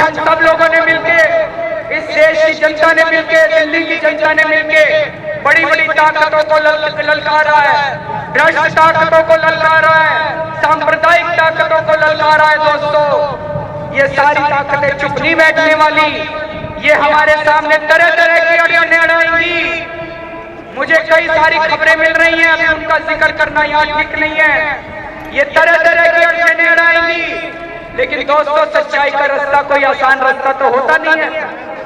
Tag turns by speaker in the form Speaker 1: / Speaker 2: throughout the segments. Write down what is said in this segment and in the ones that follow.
Speaker 1: हम सब लोगों ने मिलके, इस देश की जनता ने मिलके, दिल्ली की जनता ने मिलके बड़ी बड़ी ताकतों को ललकारा है, भ्रष्ट ताकतों को ललकारा है, सांप्रदायिक ताकतों को ललकारा है। दोस्तों, ये सारी ताकतें चुप नहीं बैठने वाली। ये हमारे सामने तरह तरह की अड़चनें अड़ाएंगी। मुझे कई सारी खबरें मिल रही हैं, अभी उनका जिक्र करना यहाँ ठीक नहीं है। ये तरह तरह की अड़चनें अड़ाएंगी, लेकिन दोस्तों सच्चाई का रास्ता कोई आसान रास्ता तो होता नहीं है।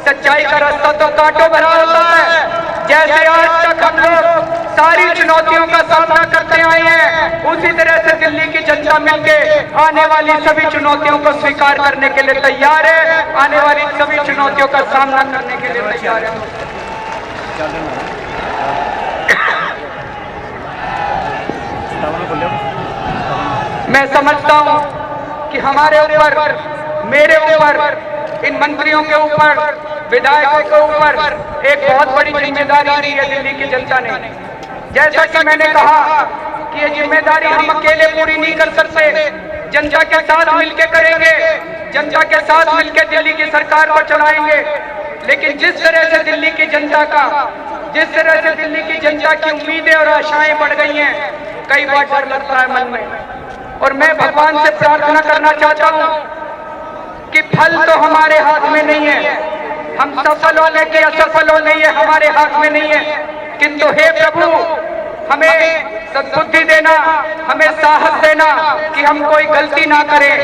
Speaker 1: सच्चाई का रास्ता तो कांटों भरा होता है। जैसे आज तक हम लोग सारी चुनौतियों का सामना करते आए हैं, उसी तरह से दिल्ली की जनता मिलके आने वाली सभी चुनौतियों को स्वीकार करने के लिए तैयार है, आने वाली सभी चुनौतियों का सामना करने के लिए तैयार है। मैं समझता हूं कि हमारे ऊपर, मेरे ऊपर, इन मंत्रियों के ऊपर, विधायकों के ऊपर एक बहुत बड़ी जिम्मेदारी दी है दिल्ली की जनता ने। जैसा कि मैंने कहा कि ये जिम्मेदारी हम अकेले पूरी नहीं कर सकते, जनता के साथ मिलकर करेंगे, जनता के साथ मिलकर दिल्ली की सरकार को चलाएंगे। लेकिन जिस तरह से दिल्ली की जनता की उम्मीदें और आशाएं बढ़ गई हैं, कई बार डर लगता है मन में। और मैं भगवान से प्रार्थना करना चाहता हूं कि फल तो हमारे हाथ में नहीं है, हम सफल होने के असफल होने ये हमारे हाथ में नहीं है, किंतु हे प्रभु हमें सद्बुद्धि देना, हमें साहस देना कि हम कोई गलती ना करें,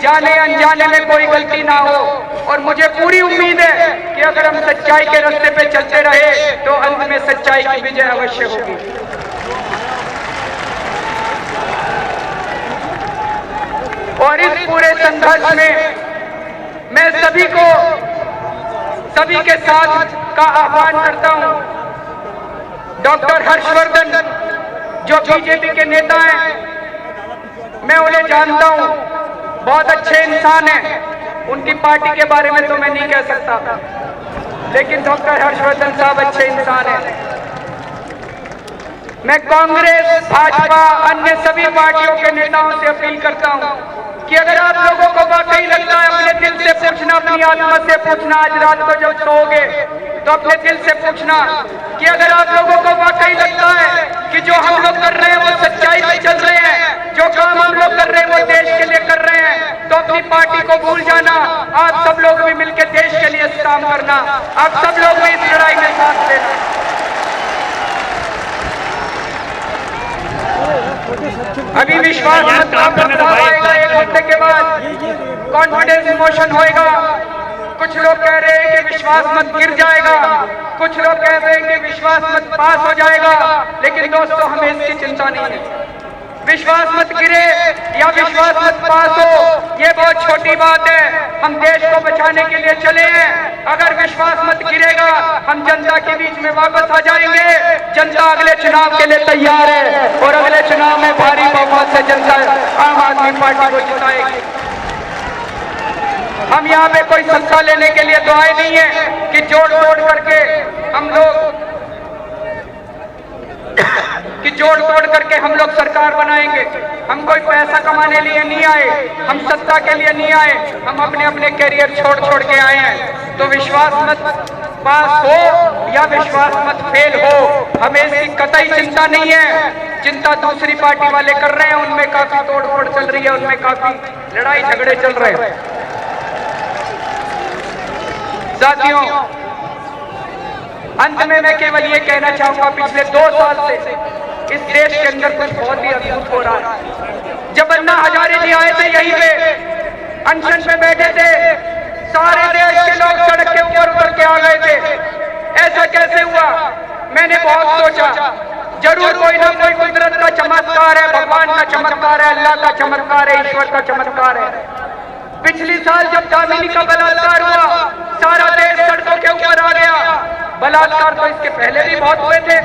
Speaker 1: जाने अनजाने में कोई गलती ना हो। और मुझे पूरी उम्मीद है कि अगर हम सच्चाई के रास्ते पे चलते रहे तो अंत में सच्चाई की विजय अवश्य होगी। और इस पूरे संघर्ष में मैं सभी के साथ का आह्वान करता हूं। डॉक्टर हर्षवर्धन जो बीजेपी के नेता हैं, मैं उन्हें जानता हूं, बहुत अच्छे इंसान हैं। उनकी पार्टी के बारे में तो मैं नहीं कह सकता, लेकिन डॉक्टर हर्षवर्धन साहब अच्छे इंसान हैं। मैं कांग्रेस, भाजपा, अन्य सभी पार्टियों के नेताओं से अपील करता हूं कि अगर आप लोगों को वाकई लगता है, अपने दिल से पूछना, अपनी आत्मा से पूछना, आज रात को जब सोओगे तो अपने दिल से पूछना कि अगर आप लोगों को वाकई लगता है कि जो हम लोग कर रहे हैं वो सच्चाई पे चल रहे हैं, जो काम हम लोग कर रहे हैं वो देश के लिए कर रहे हैं, तो अपनी पार्टी को भूल जाना। आप सब लोग भी मिलकर देश के लिए काम करना, आप सब लोग भी इस लड़ाई में साथ देना। अभी विश्वास मत आएगा, एक हफ्ते के बाद कॉन्फिडेंस मोशन होएगा। कुछ लोग कह रहे हैं कि विश्वास मत गिर जाएगा, कुछ लोग कह रहे हैं कि विश्वास मत पास हो जाएगा। लेकिन दोस्तों हमें इसकी चिंता नहीं है। विश्वास मत गिरे या विश्वास मत पास हो, ये बहुत छोटी बात है। हम देश को बचाने के लिए चले हैं। अगर विश्वास मत गिरेगा, हम जनता के बीच में वापस आ जाएंगे। जनता अगले चुनाव के लिए तैयार है और अगले चुनाव में भारी बहुमत से जनता आम आदमी पार्टी को जिताएगी। हम यहाँ पे कोई सत्ता लेने के लिए तो आए नहीं है कि जोड़ तोड़ करके हम लोग सरकार बनाएंगे। हम कोई पैसा कमाने लिए नहीं आए, हम सत्ता के लिए नहीं आए, हम अपने अपने कैरियर छोड़ के आए हैं। तो विश्वास मत पास हो या विश्वास मत फेल हो, हमें इसकी कतई चिंता नहीं है। चिंता दूसरी पार्टी वाले कर रहे हैं, उनमें काफी तोड़फोड़ चल रही है, उनमें काफी लड़ाई झगड़े चल रहे हैं। साथियों, अंत में मैं केवल ये कहना चाहूंगा, पिछले 2 साल से इस देश के अंदर कुछ बहुत ही अद्भुत हो रहा है। जब अन्ना हजारे जी आए थे, यहीं पे अनशन पे बैठे थे, सारे देश के लोग सड़क के ऊपर उतर के आ गए थे। ऐसा कैसे हुआ? मैंने बहुत सोचा, जरूर कोई ना कोई कुदरत का चमत्कार है, भगवान का चमत्कार है, अल्लाह का चमत्कार है, ईश्वर का चमत्कार है। पिछली साल जब दामिनी का बलात्कार हुआ, सारा देश सड़कों के ऊपर आ गया। बलात्कार तो इसके पहले भी बहुत हुए थे,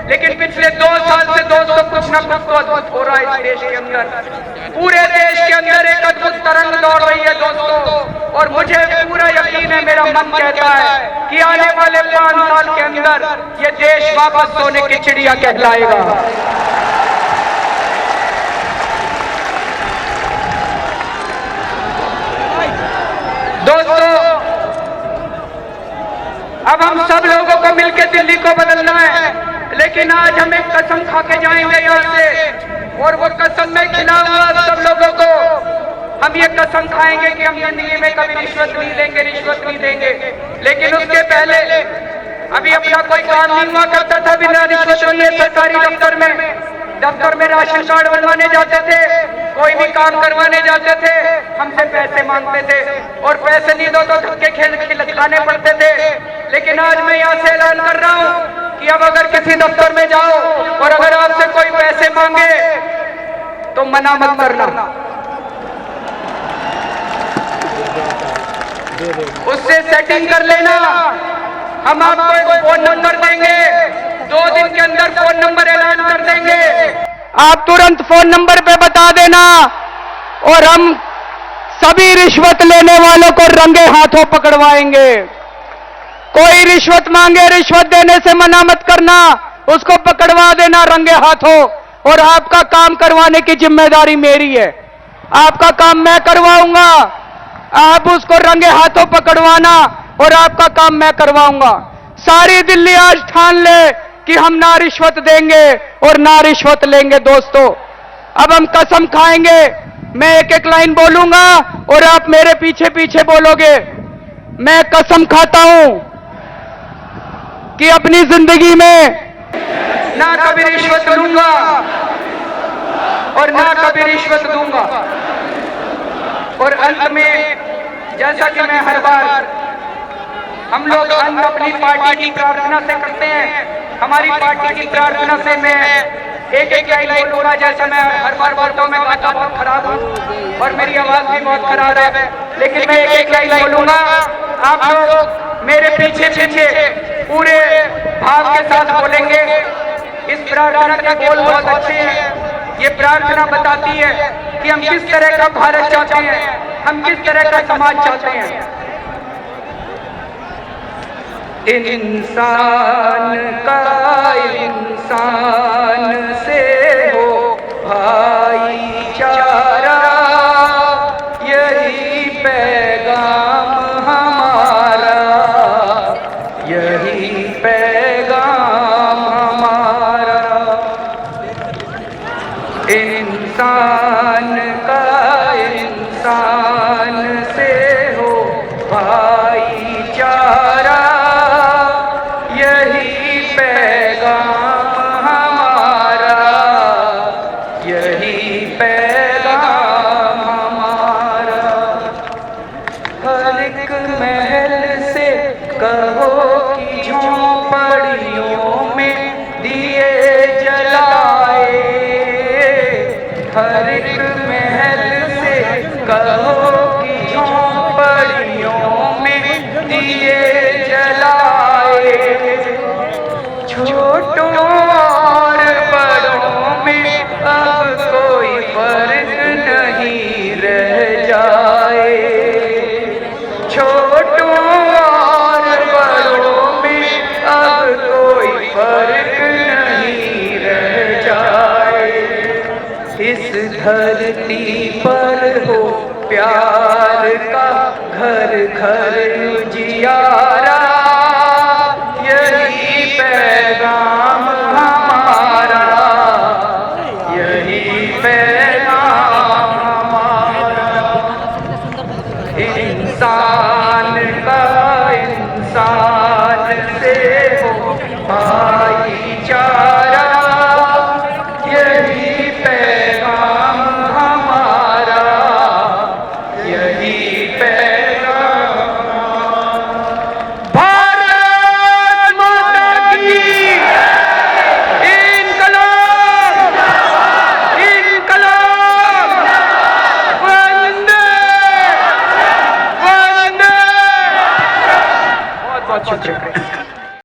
Speaker 1: लेकिन पिछले 2 साल से दोस्तों कुछ ना कुछ तो अद्भुत हो रहा है इस देश के अंदर। पूरे देश के अंदर एक अद्भुत तरंग दौड़ रही है दोस्तों, और मुझे पूरा यकीन है, मेरा मन कहता है कि आने वाले 5 साल के अंदर ये देश वापस सोने की चिड़िया कहलाएगा। दोस्तों, सब लोगों को मिलकर दिल्ली को बदलना है। लेकिन आज हम एक कसम खा के जाएंगे यहाँ से, और वो कसम में खिलाऊंगा सब लोगों को। हम ये कसम खाएंगे कि हम जिंदगी में कभी रिश्वत नहीं लेंगे, रिश्वत नहीं देंगे। लेकिन उसके पहले अभी अपना कोई काम नहीं हुआ करता था बिना रिश्वत लिए। सरकारी दफ्तर में राशन कार्ड बनवाने जाते थे, कोई भी काम करवाने जाते थे, हमसे पैसे मांगते थे, और पैसे नहीं दो तो धक्के खाने पड़ते थे। लेकिन आज मैं यहाँ से ऐलान कर रहा हूँ कि अब अगर किसी दफ्तर में जाओ और अगर आपसे कोई पैसे मांगे तो मना मत करना, उससे सेटिंग कर लेना। हम आपको एक फोन नंबर देंगे, 2 दिन के अंदर फोन नंबर ऐलान कर देंगे, आप तुरंत फोन नंबर पे बता देना, और हम सभी रिश्वत लेने वालों को रंगे हाथों पकड़वाएंगे। कोई रिश्वत मांगे, रिश्वत देने से मना मत करना, उसको पकड़वा देना रंगे हाथों। और आपका काम करवाने की जिम्मेदारी मेरी है, आपका काम मैं करवाऊंगा। आप उसको रंगे हाथों पकड़वाना और आपका काम मैं करवाऊंगा। सारी दिल्ली आज ठान ले कि हम ना रिश्वत देंगे और ना रिश्वत लेंगे। दोस्तों, अब हम कसम खाएंगे। मैं एक एक लाइन बोलूंगा और आप मेरे पीछे पीछे बोलोगे। मैं कसम खाता हूं कि अपनी जिंदगी में ना कभी रिश्वत लूंगा और ना कभी रिश्वत दूंगा। और अंत में, जैसा कि मैं हर बार, हम लोग अंत अपनी पार्टी की प्रार्थना से करते हैं। हमारी पार्टी की प्रार्थना से मैं एक एक लाइन बोलूंगा। जैसा मैं हर बार बोलता हूं, मैं गाता बहुत खराब हूं और मेरी आवाज भी बहुत खराब है, लेकिन मैं एक एक लाइन बोलूंगा। आप लोग मेरे पीछे पीछे पूरे भाव के साथ बोलेंगे। इस प्रार्थना के बोल बहुत अच्छे हैं। ये प्रार्थना बताती है कि हम किस तरह का भारत चाहते हैं, हम किस तरह का समाज चाहते हैं। इंसान का इंसान से हो भाईचारा, यही पैगाम हमारा, यही पैगाम हमारा। इंसान का इंसान से हो भाईचारा, यही पैगाम हमारा, यही पैगाम हमारा। हर एक महल से कहो कि झोंपड़ियों में दिए जलाए, हर एक महल से कहो कि झोंपड़ियों में दिए जलाए। छोटों और बड़ों में अब कोई फर्क नहीं रह जाए, छोटों और बड़ों में अब कोई फर्क नहीं रह जाए। इस धरती पर हो प्यार का घर घर उजियारा, यही पैगाम हमारा, यही पैगाम हमारा। इंसान